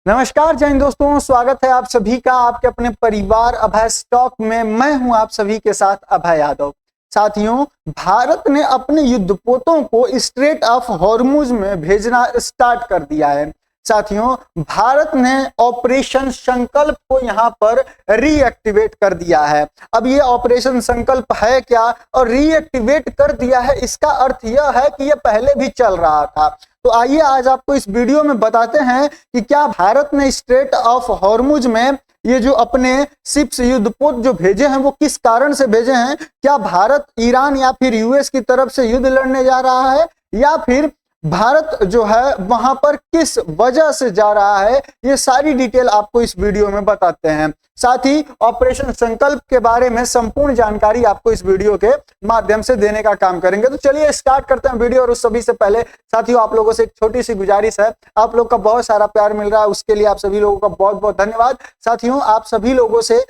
नमस्कार जय हिंद दोस्तों, स्वागत है आप सभी का आपके अपने परिवार अभय स्टॉक में। मैं हूं आप सभी के साथ अभय यादव। साथियों, भारत ने अपने युद्धपोतों को स्ट्रेट ऑफ हॉर्मुज में भेजना स्टार्ट कर दिया है। साथियों, भारत ने ऑपरेशन संकल्प को यहां पर रीएक्टिवेट कर दिया है। अब ये ऑपरेशन संकल्प है क्या और रीएक्टिवेट कर दिया है, इसका अर्थ यह है कि यह पहले भी चल रहा था। तो आइए आज आपको इस वीडियो में बताते हैं कि क्या भारत ने स्ट्रेट ऑफ हॉर्मुज में ये जो अपने शिप्स युद्धपोत जो भेजे हैं वो किस कारण से भेजे हैं। क्या भारत ईरान या फिर यूएस की तरफ से युद्ध लड़ने जा रहा है या फिर भारत जो है वहां पर किस वजह से जा रहा है, ये सारी डिटेल आपको इस वीडियो में बताते हैं। साथ ही ऑपरेशन संकल्प के बारे में संपूर्ण जानकारी आपको इस वीडियो के माध्यम से देने का काम करेंगे। तो चलिए स्टार्ट करते हैं वीडियो। और उस सभी से पहले साथियों, आप लोगों से एक छोटी सी गुजारिश है। आप लोग का बहुत सारा प्यार मिल रहा है, उसके लिए आप सभी लोगों का बहुत बहुत धन्यवाद। साथियों, आप सभी लोगों से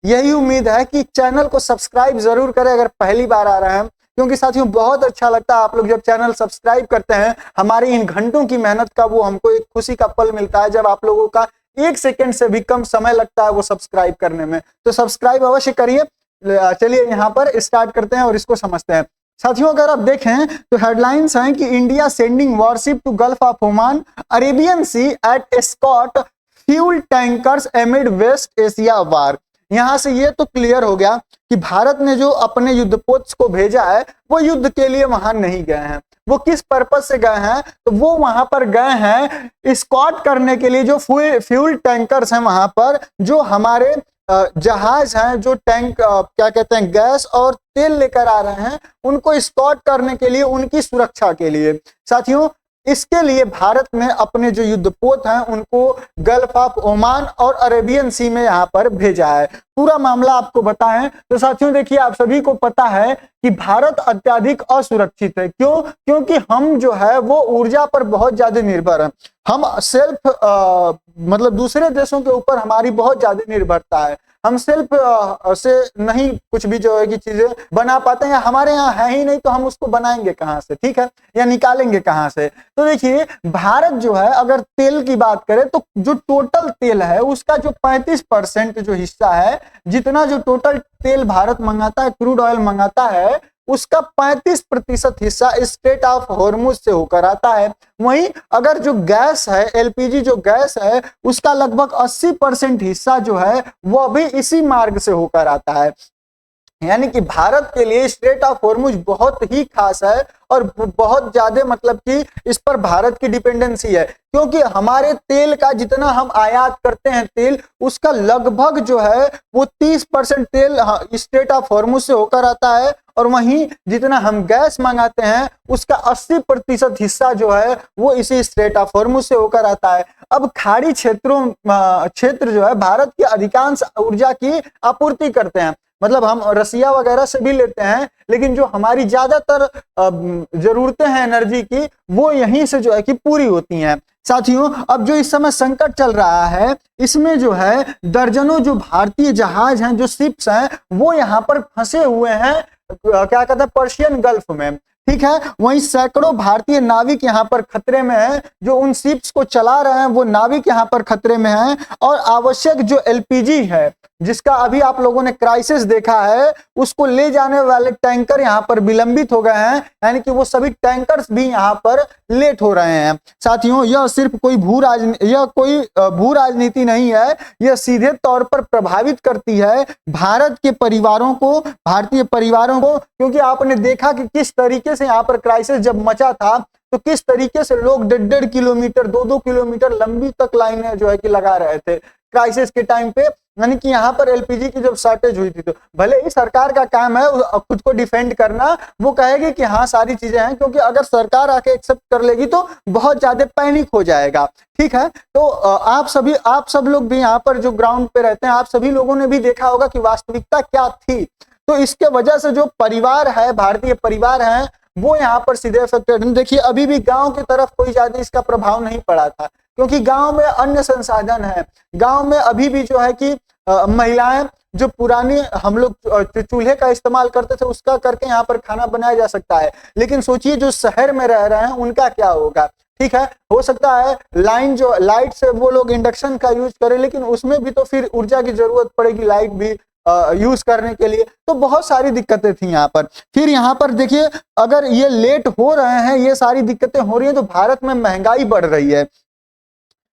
यही उम्मीद है कि चैनल को सब्सक्राइब जरूर करें अगर पहली बार आ रहे हैं, क्योंकि साथियों बहुत अच्छा लगता है आप लोग जब चैनल सब्सक्राइब करते हैं। हमारी इन घंटों की मेहनत का वो हमको एक खुशी का पल मिलता है जब आप लोगों का 1 सेकंड से भी कम समय लगता है वो सब्सक्राइब करने में। तो सब्सक्राइब अवश्य करिए। चलिए यहाँ पर स्टार्ट करते हैं और इसको समझते हैं। साथियों, अगर आप देखें तो हेडलाइंस हैं कि India sending warship to Gulf of Oman, Arabian Sea at escort fuel tankers amid West Asia war. यहां से ये तो क्लियर हो गया कि भारत ने जो अपने युद्धपोत को भेजा है वो युद्ध के लिए वहां नहीं गए हैं। वो किस पर्पस से गए हैं, तो वो वहां पर गए हैं एस्कॉर्ट करने के लिए। जो फ्यूल टैंकर्स हैं वहां पर, जो हमारे जहाज हैं, जो टैंक क्या कहते हैं गैस और तेल लेकर आ रहे हैं, उनको एस्कॉर्ट करने के लिए, उनकी सुरक्षा के लिए। साथियों, इसके लिए भारत ने अपने जो युद्धपोत हैं उनको गल्फ ऑफ ओमान और अरेबियन सी में यहाँ पर भेजा है। पूरा मामला आपको बताएं तो साथियों देखिए, आप सभी को पता है कि भारत अत्यधिक असुरक्षित है। क्यों? क्योंकि हम जो है वो ऊर्जा पर बहुत ज्यादा निर्भर हैं। हम मतलब दूसरे देशों के ऊपर हमारी बहुत ज्यादा निर्भरता है। हम सेल्फ से नहीं कुछ भी जो है कि चीजें बना पाते हैं, या हमारे यहाँ है ही नहीं तो हम उसको बनाएंगे कहाँ से, ठीक है, या निकालेंगे कहाँ से। तो देखिए, भारत जो है अगर तेल की बात करें तो जो टोटल तेल है उसका जो 35% जो हिस्सा है, जितना जो टोटल तेल भारत मंगाता है, क्रूड ऑयल मंगाता है, उसका 35% हिस्सा स्ट्रेट ऑफ हॉर्मुज से होकर आता है। वहीं अगर जो गैस है, एलपीजी जो गैस है, उसका लगभग 80% हिस्सा जो है वो भी इसी मार्ग से होकर आता है। यानी कि भारत के लिए स्ट्रेट ऑफ हॉर्मुज बहुत ही खास है और बहुत ज्यादा मतलब कि इस पर भारत की डिपेंडेंसी है। क्योंकि हमारे तेल का जितना हम आयात करते हैं तेल, उसका लगभग जो है वो 30% तेल स्ट्रेट ऑफ हॉर्मुज से होकर आता है, और वहीं जितना हम गैस मंगाते हैं उसका 80% हिस्सा जो है वो इसी स्ट्रेट ऑफ हॉर्मुज से होकर आता है। अब खाड़ी क्षेत्र जो है भारत की अधिकांश ऊर्जा की आपूर्ति करते हैं। मतलब हम रसिया वगैरह से भी लेते हैं, लेकिन जो हमारी ज्यादातर जरूरतें हैं एनर्जी की, वो यहीं से जो है कि पूरी होती हैं। साथियों, अब जो इस समय संकट चल रहा है, इसमें जो है दर्जनों जो भारतीय जहाज हैं, जो शिप्स हैं, वो यहाँ पर फंसे हुए हैं क्या कहते हैं पर्शियन गल्फ में, ठीक है। वहीं सैकड़ों भारतीय नाविक यहाँ पर खतरे में हैं। जो उन शिप्स को चला रहे हैं वो नाविक यहाँ पर खतरे में हैं। और आवश्यक जो एलपीजी है, जिसका अभी आप लोगों ने क्राइसिस देखा है, उसको ले जाने वाले टैंकर यहाँ पर विलंबित हो गए हैं। यानी कि वो सभी टैंकर्स भी यहाँ पर लेट हो रहे हैं। साथियों, यह सिर्फ कोई भू राजनीति नहीं है, यह सीधे तौर पर प्रभावित करती है भारत के परिवारों को, भारतीय परिवारों को। क्योंकि आपने देखा कि किस तरीके से यहाँ पर क्राइसिस जब मचा था, तो किस तरीके से लोग 1.5 किलोमीटर 2-2 किलोमीटर लंबी तक लाइनें जो है कि लगा रहे थे क्राइसिस के टाइम पे। यानी कि यहाँ पर एलपीजी की जब शॉर्टेज हुई थी, तो भले ही सरकार का काम है खुद को डिफेंड करना, वो कहेगी कि हाँ सारी चीजें हैं, क्योंकि अगर सरकार आके एक्सेप्ट कर लेगी तो बहुत ज्यादा पैनिक हो जाएगा, ठीक है। तो आप सब लोग भी यहाँ पर जो ग्राउंड पे रहते हैं, आप सभी लोगों ने भी देखा होगा कि वास्तविकता क्या थी। तो इसके वजह से जो परिवार है, भारतीय परिवार हैं, वो यहाँ पर सीधे अफेक्टेड। देखिए, अभी भी गांव की तरफ कोई ज्यादा इसका प्रभाव नहीं पड़ा था, क्योंकि गांव में अन्य संसाधन है। गांव में अभी भी जो है कि महिलाएं जो पुरानी हम लोग चूल्हे का इस्तेमाल करते थे उसका करके यहाँ पर खाना बनाया जा सकता है। लेकिन सोचिए जो शहर में रह रहे हैं उनका क्या होगा, ठीक है, हो सकता है लाइन जो लाइट से वो लोग इंडक्शन का यूज करें, लेकिन उसमें भी तो फिर ऊर्जा की जरूरत पड़ेगी लाइट भी यूज करने के लिए। तो बहुत सारी दिक्कतें थी यहाँ पर। फिर यहाँ पर देखिए, अगर ये लेट हो रहे हैं, ये सारी दिक्कतें हो रही हैं, तो भारत में महंगाई बढ़ रही है,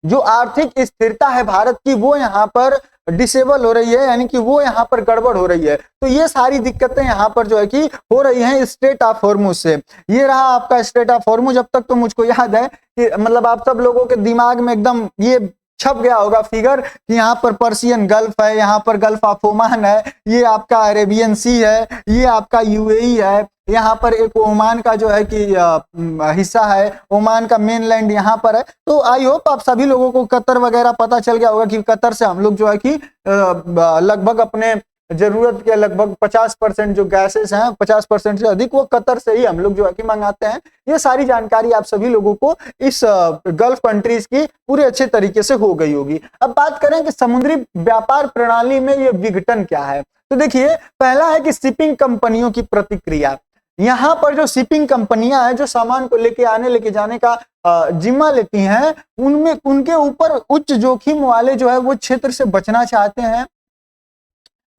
जो आर्थिक स्थिरता है भारत की वो यहाँ पर डिसेबल हो रही है, यानी कि वो यहाँ पर गड़बड़ हो रही है। तो ये सारी दिक्कतें यहाँ पर जो है कि हो रही हैं स्ट्रेट ऑफ हॉर्मुज से। ये रहा आपका स्ट्रेट ऑफ हॉर्मुज। अब तक तो मुझको याद है कि मतलब आप सब लोगों के दिमाग में एकदम ये छप गया होगा फिगर कि यहाँ पर पर्शियन गल्फ है, यहाँ पर गल्फ ऑफ ओमान है, ये आपका अरेबियन सी है, ये आपका यूएई है, यहाँ पर एक ओमान का जो है कि हिस्सा है, ओमान का मेनलैंड यहाँ पर है। तो आई होप आप सभी लोगों को कतर वगैरह पता चल गया होगा कि कतर से हम लोग जो है कि लगभग अपने जरूरत के लगभग 50% जो गैसेस हैं, 50% से अधिक वो कतर से ही हम लोग जो है कि मंगाते हैं। ये सारी जानकारी आप सभी लोगों को इस गल्फ कंट्रीज की पूरे अच्छे तरीके से हो गई होगी। अब बात करें कि समुद्री व्यापार प्रणाली में ये विघटन क्या है, तो देखिए पहला है कि शिपिंग कंपनियों की प्रतिक्रिया। यहाँ पर जो शिपिंग कंपनियां हैं जो सामान को लेके आने लेके जाने का जिम्मा लेती हैं, उनमें उनके ऊपर उच्च जोखिम वाले जो है वो क्षेत्र से बचना चाहते हैं।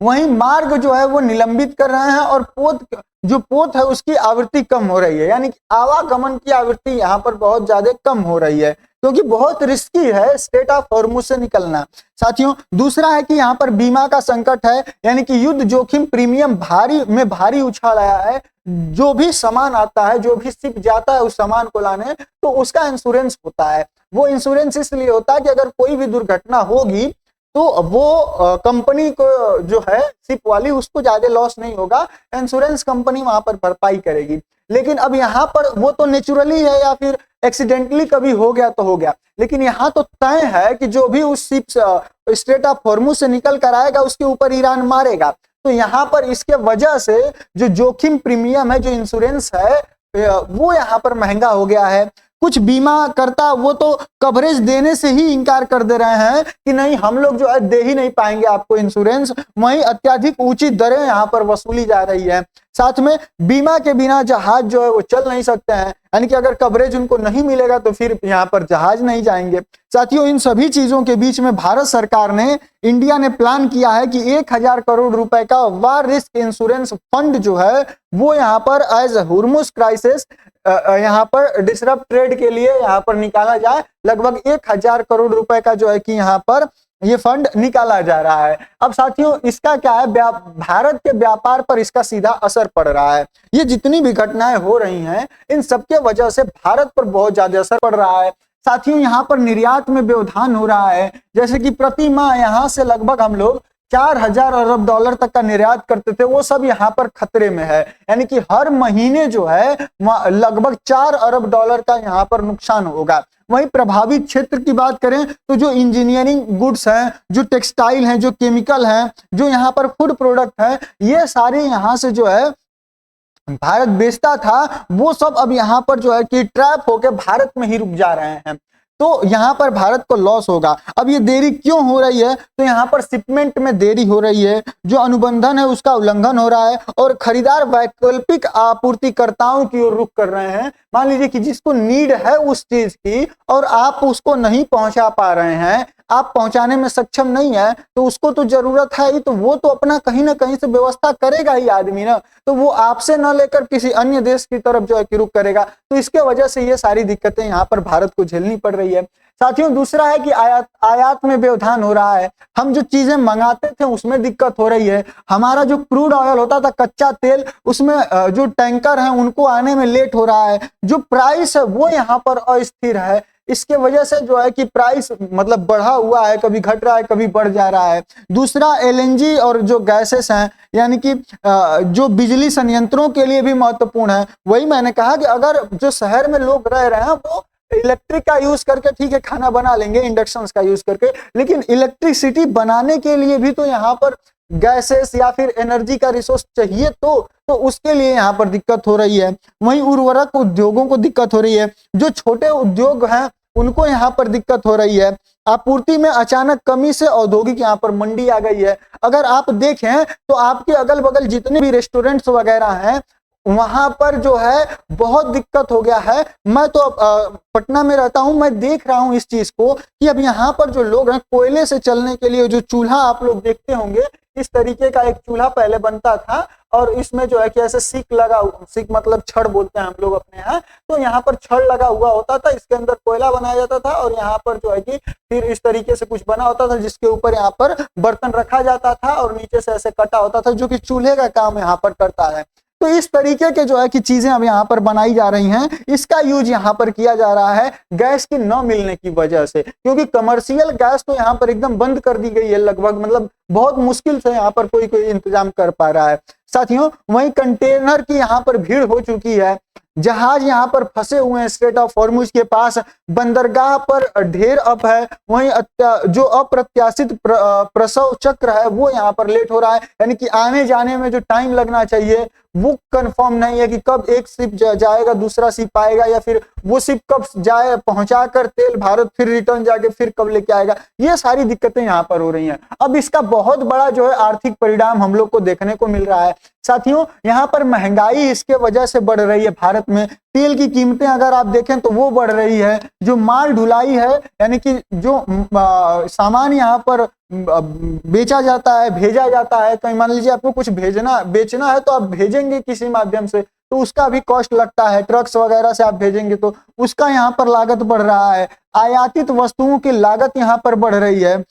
वहीं मार्ग जो है वो निलंबित कर रहे हैं और पोत है उसकी आवृत्ति कम हो रही है, यानी कि आवागमन की आवृत्ति यहाँ पर बहुत ज्यादा कम हो रही है, क्योंकि बहुत रिस्की है स्ट्रेट ऑफ हॉर्मुज से निकलना। साथियों, दूसरा है कि यहाँ पर बीमा का संकट है, यानी कि युद्ध जोखिम प्रीमियम भारी उछाल आया है। जो भी सामान आता है, जो भी शिप जाता है उस सामान को लाने, तो उसका इंश्योरेंस होता है। वो इंश्योरेंस इसलिए होता है कि अगर कोई भी दुर्घटना होगी तो वो कंपनी को जो है शिप वाली उसको ज्यादा लॉस नहीं होगा, इंश्योरेंस कंपनी वहां पर भरपाई करेगी। लेकिन अब यहाँ पर वो तो नेचुरली है या फिर एक्सीडेंटली कभी हो गया तो हो गया, लेकिन यहाँ तो तय है कि जो भी उस शिप स्ट्रेट ऑफ हॉर्मुज से निकल कर आएगा उसके ऊपर ईरान मारेगा। तो यहाँ पर इसके वजह से जो जोखिम प्रीमियम है, जो इंश्योरेंस है, वो यहाँ पर महंगा हो गया है। कुछ बीमा करता वो तो कवरेज देने से ही इनकार कर दे रहे हैं कि नहीं, हम लोग जो है दे ही नहीं पाएंगे आपको इंश्योरेंस। वहीं अत्यधिक ऊंची दरें यहाँ पर वसूली जा रही है। साथ में बीमा के बिना जहाज जो है वो चल नहीं सकते हैं, यानी कि अगर कवरेज उनको नहीं मिलेगा तो फिर यहाँ पर जहाज नहीं जाएंगे। साथियों, इन सभी चीजों के बीच में भारत सरकार ने, इंडिया ने प्लान किया है कि 1000 करोड़ रुपए का वार रिस्क इंश्योरेंस फंड जो है वो यहाँ पर एज हॉर्मुज क्राइसिस यहाँ पर डिसरप्ट ट्रेड के लिए यहाँ पर निकाला जाए। लगभग 1000 करोड़ रुपए का जो है कि यहाँ पर ये फंड निकाला जा रहा है। अब साथियों, इसका क्या है, भारत के व्यापार पर इसका सीधा असर पड़ रहा है। ये जितनी भी घटनाएं हो रही हैं, इन सबके वजह से भारत पर बहुत ज्यादा असर पड़ रहा है। साथियों, यहाँ पर निर्यात में व्यवधान हो रहा है, जैसे कि प्रति माह यहाँ से लगभग हम लोग 4000 अरब डॉलर तक का निर्यात करते थे, वो सब यहाँ पर खतरे में है। यानी कि हर महीने जो है लगभग 4 अरब डॉलर का यहाँ पर नुकसान होगा। वहीं प्रभावित क्षेत्र की बात करें तो जो इंजीनियरिंग गुड्स हैं, जो टेक्सटाइल हैं, जो केमिकल हैं, जो यहाँ पर फूड प्रोडक्ट हैं, ये सारे यहाँ से जो है भारत बेचता था, वो सब अब यहाँ पर जो है कि ट्रैप होकर भारत में ही रुक जा रहे हैं। तो यहाँ पर भारत को लॉस होगा। अब ये देरी क्यों हो रही है, तो यहाँ पर शिपमेंट में देरी हो रही है, जो अनुबंधन है उसका उल्लंघन हो रहा है और खरीदार वैकल्पिक आपूर्तिकर्ताओं की ओर रुख कर रहे हैं। मान लीजिए कि जिसको नीड है उस चीज की और आप उसको नहीं पहुंचा पा रहे हैं, आप पहुंचाने में सक्षम नहीं है, तो उसको तो जरूरत है ही, तो वो तो अपना कहीं ना कहीं से व्यवस्था करेगा ही आदमी ना, तो वो आपसे न लेकर किसी अन्य देश की तरफ जो है कि रुख करेगा। तो इसके वजह से ये सारी दिक्कतें यहाँ पर भारत को झेलनी पड़ रही है। साथियों, दूसरा है कि आयात में व्यवधान हो रहा है। हम जो चीजें मंगाते थे उसमें दिक्कत हो रही है। हमारा जो क्रूड ऑयल होता था, कच्चा तेल, उसमें जो टैंकर हैं उनको आने में लेट हो रहा है। जो प्राइस है वो यहाँ पर अस्थिर है। इसके वजह से जो है कि प्राइस मतलब बढ़ा हुआ है, कभी घट रहा है, कभी बढ़ जा रहा है। दूसरा एलएनजी और जो गैसेस हैं, यानी कि जो बिजली संयंत्रों के लिए भी महत्वपूर्ण है। वही मैंने कहा कि अगर जो शहर में लोग रह रहे हैं वो इलेक्ट्रिक का यूज करके ठीक है खाना बना लेंगे, इंडक्शन का यूज करके, लेकिन इलेक्ट्रिसिटी बनाने के लिए भी तो यहाँ पर गैसेस या फिर एनर्जी का रिसोर्स चाहिए, तो उसके लिए यहाँ पर दिक्कत हो रही है। वहीं उर्वरक उद्योगों को दिक्कत हो रही है। जो छोटे उद्योग हैं उनको यहाँ पर दिक्कत हो रही है। आपूर्ति में अचानक कमी से औद्योगिक यहाँ पर मंडी आ गई है। अगर आप देखें तो आपके अगल बगल जितने भी रेस्टोरेंट्स वगैरह हैं वहां पर जो है बहुत दिक्कत हो गया है। मैं तो पटना में रहता हूं, मैं देख रहा हूं इस चीज को कि अब यहाँ पर जो लोग हैं कोयले से चलने के लिए जो चूल्हा आप लोग देखते होंगे, इस तरीके का एक चूल्हा पहले बनता था और इसमें जो है कि ऐसे सीक लगा, सीक मतलब छड़ बोलते हैं हम लोग अपने यहाँ, तो यहाँ पर छड़ लगा हुआ होता था, इसके अंदर कोयला बनाया जाता था और यहाँ पर जो है कि फिर इस तरीके से कुछ बना होता था जिसके ऊपर यहाँ पर बर्तन रखा जाता था और नीचे से ऐसे कटा होता था जो कि चूल्हे का काम यहाँ पर करता है। तो इस तरीके के जो है कि चीजें अब यहाँ पर बनाई जा रही हैं, इसका यूज यहाँ पर किया जा रहा है गैस की न मिलने की वजह से, क्योंकि कमर्शियल गैस तो यहाँ पर एकदम बंद कर दी गई है लगभग, मतलब बहुत मुश्किल से यहाँ पर कोई इंतजाम कर पा रहा है। साथियों, वहीं कंटेनर की यहाँ पर भीड़ हो चुकी है, जहाज यहाँ पर फंसे हुए हैं स्ट्रेट ऑफ हॉर्मुज के पास, बंदरगाह पर ढेर अप है, वहीं जो अप्रत्याशित प्रसव चक्र है वो यहाँ पर लेट हो रहा है, यानी कि आने जाने में जो टाइम लगना चाहिए वो कंफर्म नहीं है कि कब एक शिप जाएगा दूसरा शिप आएगा, या फिर वो शिप कब जाए पहुंचा कर तेल भारत फिर रिटर्न जाके फिर कब लेके आएगा। ये सारी दिक्कतें यहाँ पर हो रही हैं। अब इसका बहुत बड़ा जो है आर्थिक परिणाम हम लोग को देखने को मिल रहा है। साथियों, यहाँ पर महंगाई इसके वजह से बढ़ रही है। भारत में तेल की कीमतें अगर आप देखें तो वो बढ़ रही है, जो माल ढुलाई है यानी कि जो सामान यहाँ पर बेचा जाता है, भेजा जाता है, कहीं मान लीजिए आपको कुछ बेचना है तो आप भेजेंगे किसी माध्यम से तो उसका भी कॉस्ट लगता है, ट्रक्स वगैरह से आप भेजेंगे तो उसका यहाँ पर लागत बढ़ रहा है, आयातित वस्तुओं की लागत यहाँ पर बढ़ रही है,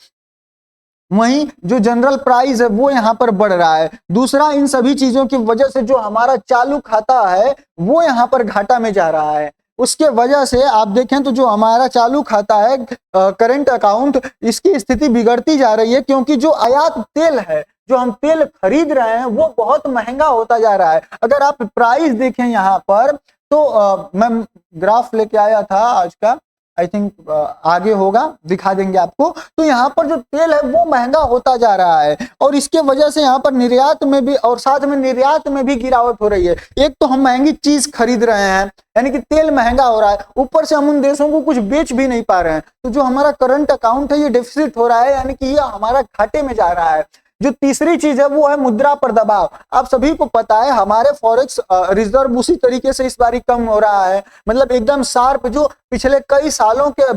वहीं जो जनरल प्राइस है वो यहाँ पर बढ़ रहा है। दूसरा, इन सभी चीजों की वजह से जो हमारा चालू खाता है वो यहाँ पर घाटा में जा रहा है। उसके वजह से आप देखें तो जो हमारा चालू खाता है करंट अकाउंट, इसकी स्थिति बिगड़ती जा रही है, क्योंकि जो आयात तेल है, जो हम तेल खरीद रहे हैं वो बहुत महंगा होता जा रहा है। अगर आप प्राइस देखें यहाँ पर तो मैं ग्राफ लेके आया था आज का, आई थिंक आगे होगा, दिखा देंगे आपको। तो यहाँ पर जो तेल है वो महंगा होता जा रहा है और इसके वजह से यहाँ पर निर्यात में भी और साथ में निर्यात में भी गिरावट हो रही है। एक तो हम महंगी चीज खरीद रहे हैं यानी कि तेल महंगा हो रहा है, ऊपर से हम उन देशों को कुछ बेच भी नहीं पा रहे हैं, तो जो हमारा करंट अकाउंट है ये डिफिसिट हो रहा है, यानी कि ये हमारा घाटे में जा रहा है। जो तीसरी चीज है वो है मुद्रा पर दबाव। आप सभी को पता है हमारे फॉरेक्स रिजर्व उसी तरीके से इस बार कम हो रहा है, मतलब एकदम शार्प, जो पिछले कई सालों के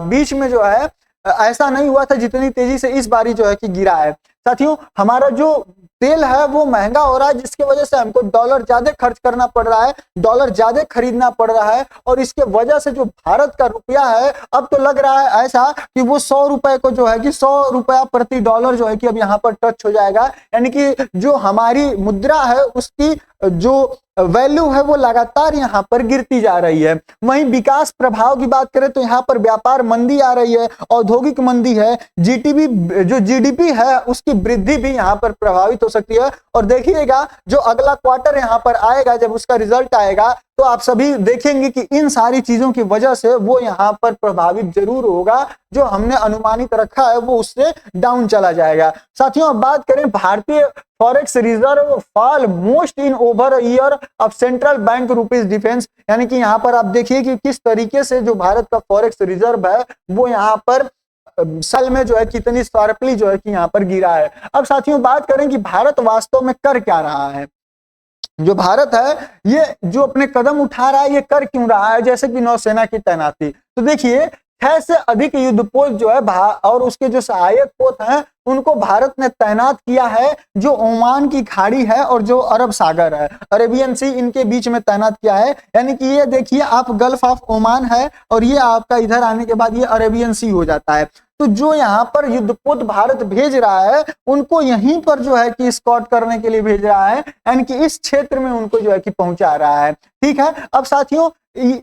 बीच में जो है ऐसा नहीं हुआ था जितनी तेजी से इस बारी जो है कि गिरा है। साथियों, हमारा जो तेल है वो महंगा हो रहा है, जिसके वजह से हमको डॉलर ज्यादा खर्च करना पड़ रहा है, डॉलर ज्यादा खरीदना पड़ रहा है, और इसके वजह से जो भारत का रुपया है अब तो लग रहा है ऐसा कि वो 100 रुपए को जो है कि 100 रुपया प्रति डॉलर जो है कि अब यहाँ पर टच हो जाएगा, यानी कि जो हमारी मुद्रा है उसकी जो वैल्यू है वो लगातार यहाँ पर गिरती जा रही है। वहीं विकास प्रभाव की बात करें तो यहाँ पर व्यापार मंदी आ रही है, औद्योगिक मंदी है, जीडीपी है उसकी वृद्धि भी यहाँ पर प्रभावित हो सकती है। और देखिएगा जो अगला क्वार्टर यहाँ पर आएगा, जब उसका रिजल्ट आएगा तो आप सभी देखेंगे कि इन सारी चीजों की वजह से वो यहाँ पर प्रभावित जरूर होगा, जो हमने अनुमानित रखा है वो उससे डाउन चला जाएगा। साथियों, अब बात करें भारतीय forex reserve fall most in over a year of central bank rupees defence, यानी कि यहाँ पर आप देखिए कि किस तरीके से जो भारत का फॉरेक्स रिजर्व है वो यहाँ पर साल में जो है कितनी शार्पली जो है कि यहाँ पर गिरा है। अब साथियों बात करें कि भारत वास्तव में कर क्या रहा है। जो भारत है ये जो अपने कदम उठा रहा है ये कर क्यों रहा है, जैसे कि नौसेना की तैनाती, तो देखिए 6 से अधिक युद्धपोत जो है और उसके जो सहायक पोत हैं उनको भारत ने तैनात किया है, जो ओमान की खाड़ी है और जो अरब सागर है, अरेबियन सी, इनके बीच में तैनात किया है। यानी कि ये देखिए आप गल्फ ऑफ ओमान है और ये आपका इधर आने के बाद ये अरेबियन सी हो जाता है। तो जो यहाँ पर युद्धपोत भारत भेज रहा है उनको यहीं पर जो है कि स्कॉट करने के लिए भेज रहा है, यानी कि इस क्षेत्र में उनको जो है कि पहुंचा रहा है। ठीक है, अब साथियों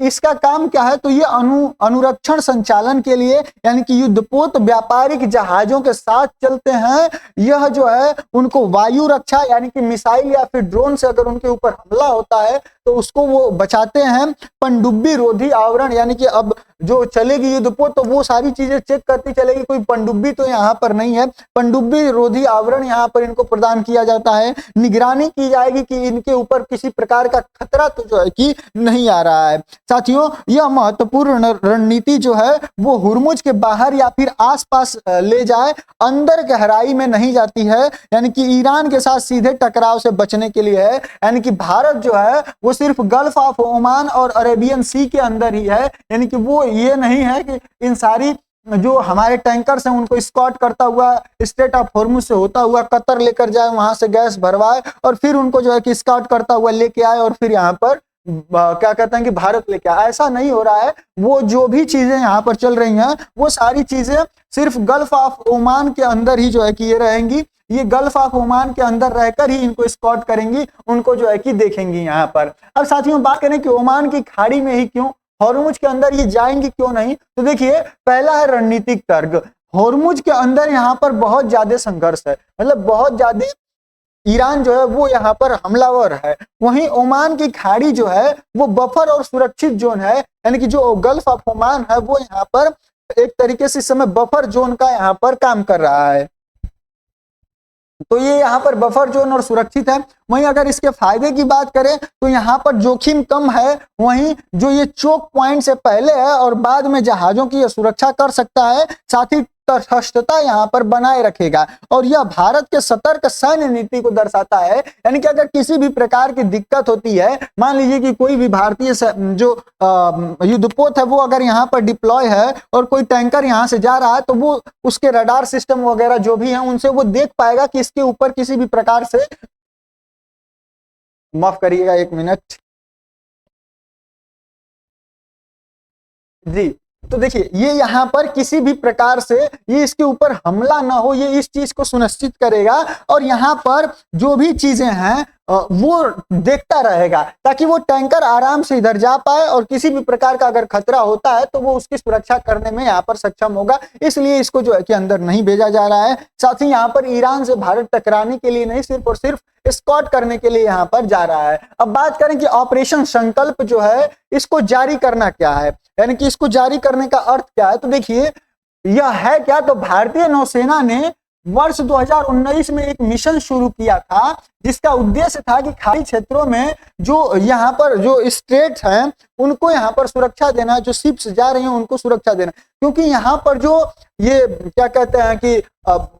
इसका काम क्या है, तो ये अनुरक्षण संचालन के लिए, यानी कि युद्धपोत व्यापारिक जहाजों के साथ चलते हैं। यह जो है उनको वायु रक्षा यानी कि मिसाइल या फिर ड्रोन से अगर उनके ऊपर हमला होता है तो उसको वो बचाते हैं। पनडुब्बी रोधी आवरण, यानी कि अब जो चलेगी युद्धपोत तो वो सारी चीजें चेक करती चलेगी, कोई पनडुब्बी तो यहाँ पर नहीं है, पनडुब्बी रोधी आवरण यहाँ पर इनको प्रदान किया जाता है। निगरानी की जाएगी कि इनके ऊपर किसी प्रकार का खतरा तो जो है कि नहीं आ रहा है। साथियों, यह महत्वपूर्ण रणनीति जो है वो हुर्मुज के बाहर या फिर आसपास ले जाए, अंदर गहराई में नहीं जाती है, यानी कि ईरान के साथ सीधे टकराव से बचने के लिए है। यानी कि भारत जो है वो सिर्फ गल्फ ऑफ ओमान और अरेबियन सी के अंदर ही है, यानी कि वो ये नहीं है कि इन सारी जो हमारे टैंकर्स हैं उनको स्कॉट करता हुआ स्ट्रेट ऑफ हॉर्मुज से होता हुआ कतर लेकर जाए, वहां से गैस भरवाए और फिर उनको जो है कि स्कॉट करता हुआ लेके आए और फिर यहाँ पर क्या कहते हैं कि भारत लेके आए। ऐसा नहीं हो रहा है। वो जो भी चीजें यहाँ पर चल रही हैं वो सारी चीजें सिर्फ गल्फ ऑफ ओमान के अंदर ही जो है कि ये रहेंगी। ये गल्फ ऑफ ओमान के अंदर रहकर ही इनको स्कॉट करेंगी, उनको जो है कि देखेंगी यहाँ पर। अब साथियों बात करें कि ओमान की खाड़ी में ही क्यों, हॉर्मुज के अंदर ये जाएंगी क्यों नहीं, तो देखिए पहला है रणनीतिक तर्क। हॉर्मुज के अंदर यहाँ पर बहुत ज्यादा संघर्ष है, मतलब बहुत ज्यादा ईरान जो है वो यहाँ पर हमलावर है। वहीं ओमान की खाड़ी जो है वो बफर और सुरक्षित जोन है, यानी कि जो गल्फ ऑफ ओमान है वो यहाँ पर एक तरीके से इस समय बफर जोन का यहाँ पर काम कर रहा है। तो ये यहाँ पर बफर जोन और सुरक्षित है। वहीं अगर इसके फायदे की बात करें तो यहाँ पर जोखिम कम है। वहीं जो ये चोक पॉइंट से पहले है और बाद में जहाजों की सुरक्षा कर सकता है, साथ ही तटस्थता यहाँ पर बनाए रखेगा। और यह भारत के सतर्क सैन्य नीति को दर्शाता है, यानी कि अगर किसी भी प्रकार की दिक्कत होती है, मान लीजिए कि कोई भी भारतीय जो युद्धपोत है वो अगर यहाँ पर डिप्लॉय है और कोई टैंकर यहाँ से जा रहा है, तो वो उसके रडार सिस्टम वगैरह जो भी है उनसे वो देख पाएगा कि इसके ऊपर किसी भी प्रकार से, माफ करिएगा एक मिनट जी, तो देखिए ये यहाँ पर किसी भी प्रकार से ये इसके ऊपर हमला ना हो, ये इस चीज को सुनिश्चित करेगा। और यहाँ पर जो भी चीजें हैं वो देखता रहेगा ताकि वो टैंकर आराम से इधर जा पाए और किसी भी प्रकार का अगर खतरा होता है तो वो उसकी सुरक्षा करने में यहाँ पर सक्षम होगा। इसलिए इसको जो है कि अंदर नहीं भेजा जा रहा है। साथ ही यहाँ पर ईरान से भारत टकराने के लिए नहीं, सिर्फ और सिर्फ स्कॉट करने के लिए यहाँ पर जा रहा है। अब बात करें कि ऑपरेशन संकल्प जो है इसको जारी करना क्या है, यानी कि इसको जारी करने का अर्थ क्या है, तो देखिए यह है क्या, तो भारतीय नौसेना ने वर्ष 2019 में एक मिशन शुरू किया था जिसका उद्देश्य था कि खाड़ी क्षेत्रों में जो यहाँ पर जो स्ट्रेट्स हैं उनको यहाँ पर सुरक्षा देना, जो शिप्स जा रही हैं उनको सुरक्षा देना। क्योंकि यहाँ पर जो ये क्या कहते हैं कि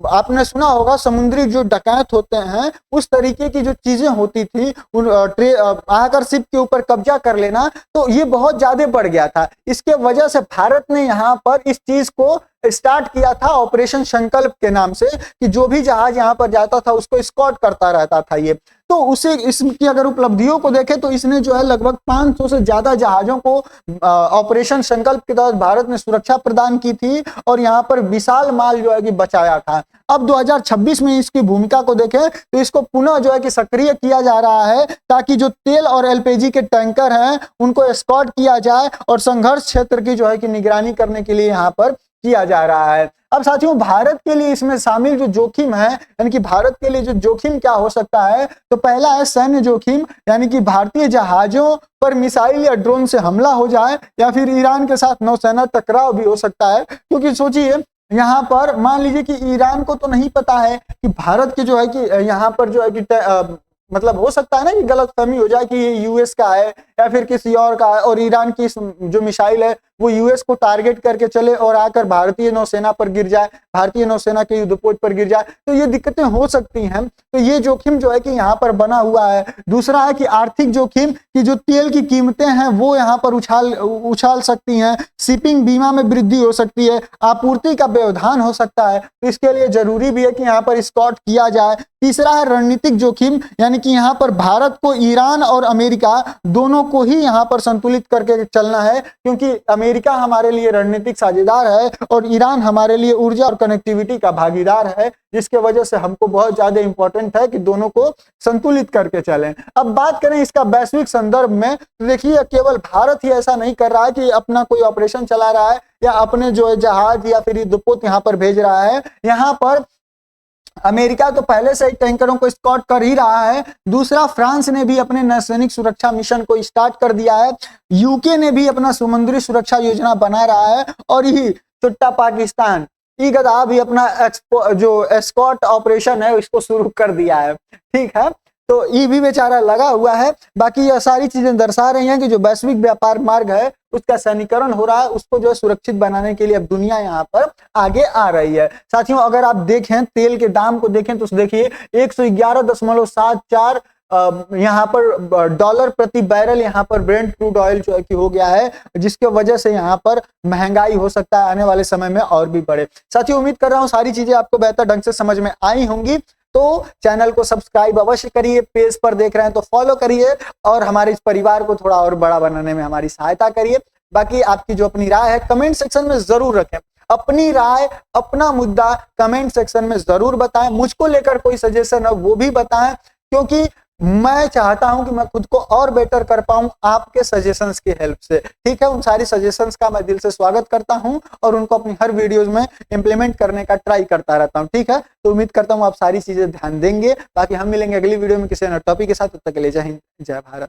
आपने सुना होगा समुद्री जो डकैत होते हैं उस तरीके की जो चीजें होती थी, उन आकर शिप के ऊपर कब्जा कर लेना, तो ये बहुत ज्यादा बढ़ गया था। इसके वजह से भारत ने यहाँ पर इस चीज को स्टार्ट किया था ऑपरेशन संकल्प के नाम से, कि जो भी जहाज यहाँ पर जाता था उसको स्कॉट करता रहता था ये। तो उसे इसकी अगर उपलब्धियों को देखें तो इसने जो है लगभग 500 से ज्यादा जहाजों को ऑपरेशन संकल्प के तहत भारत ने सुरक्षा प्रदान की थी और यहाँ पर विशाल माल जो है कि बचाया था। अब 2026 में इसकी भूमिका को देखें तो इसको पुनः जो है कि सक्रिय किया जा रहा है ताकि जो तेल और एलपीजी के टैंकर हैं उनको एस्कॉर्ट किया जाए और संघर्ष क्षेत्र की जो है कि निगरानी करने के लिए यहाँ पर किया जा रहा है। अब साथियों भारत के लिए इसमें शामिल जो जोखिम है, यानी कि भारत के लिए जो जोखिम क्या हो सकता है, तो पहला है सैन्य जोखिम, यानी कि भारतीय जहाजों पर मिसाइल या ड्रोन से हमला हो जाए या फिर ईरान के साथ नौसेना टकराव भी हो सकता है। क्योंकि सोचिए यहाँ पर मान लीजिए कि ईरान को तो नहीं पता है कि भारत के जो है कि यहाँ पर जो है कि मतलब हो सकता है ना कि गलतफहमी हो जाए कि ये यूएस का है या फिर किसी और का है और ईरान की जो मिसाइल है वो यूएस को टारगेट करके चले और आकर भारतीय नौसेना पर गिर जाए, भारतीय नौसेना के युद्धपोत पर गिर जाए, तो ये दिक्कतें हो सकती हैं। तो ये जोखिम जो है कि यहाँ पर बना हुआ है। दूसरा है कि आर्थिक जोखिम, कि जो तेल की कीमतें हैं वो यहाँ पर उछाल सकती हैं, शिपिंग बीमा में वृद्धि हो सकती है, आपूर्ति का व्यवधान हो सकता है, तो इसके लिए जरूरी भी है कि यहाँ पर स्कॉट किया जाए। तीसरा है रणनीतिक जोखिम, यानी कि यहाँ पर भारत को ईरान और अमेरिका दोनों को ही यहाँ पर संतुलित करके चलना है, क्योंकि अमेरिका हमारे लिए रणनीतिक साझेदार है और ईरान हमारे लिए ऊर्जा और कनेक्टिविटी का भागीदार है, जिसके वजह से हमको बहुत ज्यादा इंपॉर्टेंट है कि दोनों को संतुलित करके चलें। अब बात करें इसका वैश्विक संदर्भ में, तो देखिए केवल भारत ही ऐसा नहीं कर रहा है कि अपना कोई ऑपरेशन चला रहा है या अपने जो जहाज या फिर युद्धपोत यहाँ पर भेज रहा है। यहाँ पर अमेरिका तो पहले से ही टैंकरों को स्कॉट कर ही रहा है। दूसरा, फ्रांस ने भी अपने नौसैनिक सुरक्षा मिशन को स्टार्ट कर दिया है। यूके ने भी अपना समुद्री सुरक्षा योजना बना रहा है और यही छोटा पाकिस्तान ई गदा भी अपना जो एस्कॉट ऑपरेशन है इसको शुरू कर दिया है। ठीक है, तो ये भी बेचारा लगा हुआ है। बाकी यह सारी चीजें दर्शा रही हैं कि जो वैश्विक व्यापार मार्ग है उसका सैनिकरण हो रहा है, उसको जो है सुरक्षित बनाने के लिए अब दुनिया यहाँ पर आगे आ रही है। साथियों अगर आप देखें तेल के दाम को देखें तो देखिए 111.74 यहाँ पर डॉलर प्रति बैरल यहाँ पर ब्रेंट क्रूड ऑयल जो है कि हो गया है, जिसके वजह से यहाँ पर महंगाई हो सकता है आने वाले समय में और भी बढ़े। साथियों उम्मीद कर रहा हूँ सारी चीजें आपको बेहतर ढंग से समझ में आई होंगी, तो चैनल को सब्सक्राइब अवश्य करिए, पेज पर देख रहे हैं तो फॉलो करिए और हमारे इस परिवार को थोड़ा और बड़ा बनाने में हमारी सहायता करिए। बाकी आपकी जो अपनी राय है कमेंट सेक्शन में जरूर रखें, अपनी राय अपना मुद्दा कमेंट सेक्शन में जरूर बताएं। मुझको लेकर कोई सजेशन है वो भी बताएं, क्योंकि मैं चाहता हूं कि मैं खुद को और बेटर कर पाऊं आपके सजेशंस की हेल्प से। ठीक है, उन सारी सजेशंस का मैं दिल से स्वागत करता हूं और उनको अपनी हर वीडियोस में इंप्लीमेंट करने का ट्राई करता रहता हूं। ठीक है, तो उम्मीद करता हूं आप सारी चीजें ध्यान देंगे। बाकी हम मिलेंगे अगली वीडियो में किसी नए टॉपिक के साथ, तब तक के लिए जय हिंद जय भारत।